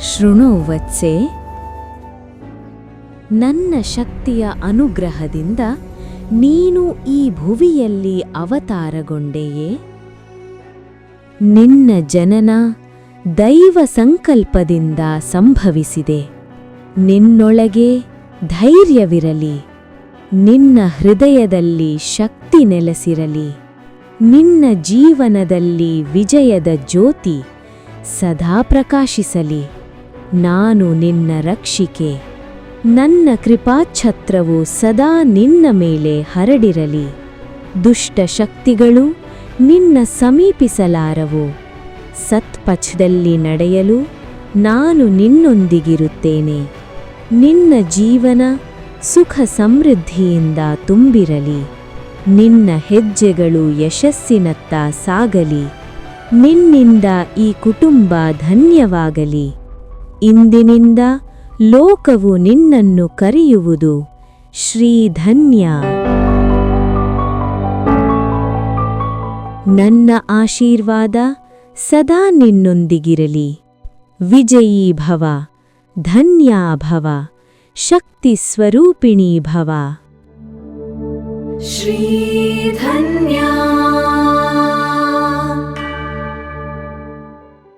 ಶೃಣು ವತ್ಸೆ, ನನ್ನ ಶಕ್ತಿಯ ಅನುಗ್ರಹದಿಂದ ನೀನು ಈ ಭುವಿಯಲ್ಲಿ ಅವತಾರಗೊಂಡೆಯೇ. ನಿನ್ನ ಜನನ ದೈವ ಸಂಕಲ್ಪದಿಂದ ಸಂಭವಿಸಿದೆ. ನಿನ್ನೊಳಗೆ ಧೈರ್ಯವಿರಲಿ, ನಿನ್ನ ಹೃದಯದಲ್ಲಿ ಶಕ್ತಿ ನೆಲೆಸಿರಲಿ, ನಿನ್ನ ಜೀವನದಲ್ಲಿ ವಿಜಯದ ಜ್ಯೋತಿ ಸದಾ ಪ್ರಕಾಶಿಸಲಿ. ನಾನು ನಿನ್ನ ರಕ್ಷಿಕೆ, ನನ್ನ ಕೃಪಾಛತ್ರವು ಸದಾ ನಿನ್ನ ಮೇಲೆ ಹರಡಿರಲಿ. ದುಷ್ಟ ಶಕ್ತಿಗಳು ನಿನ್ನ ಸಮೀಪಿಸಲಾರವು. ಸತ್ಪಥದಲ್ಲಿ ನಡೆಯಲು ನಾನು ನಿನ್ನೊಂದಿಗಿರುತ್ತೇನೆ. ನಿನ್ನ ಜೀವನ ಸುಖ ಸಮೃದ್ಧಿಯಿಂದ ತುಂಬಿರಲಿ. ನಿನ್ನ ಹೆಜ್ಜೆಗಳು ಯಶಸ್ಸಿನತ್ತ ಸಾಗಲಿ. ನಿನ್ನಿಂದ ಈ ಕುಟುಂಬ ಧನ್ಯವಾಗಲಿ. ಇಂದಿನಿಂದ ಲೋಕವು ನಿನ್ನನ್ನು ಕರೆಯುವುದು ಶ್ರೀಧನ್ಯ. ನನ್ನ ಆಶೀರ್ವಾದ ಸದಾ ನಿನ್ನೊಂದಿಗಿರಲಿ. ವಿಜಯೀ ಭವ, ಧನ್ಯಾ ಭವ, ಶಕ್ತಿ ಸ್ವರೂಪಿಣೀ ಭವ. ಶ್ರೀಧನ್ಯಾ.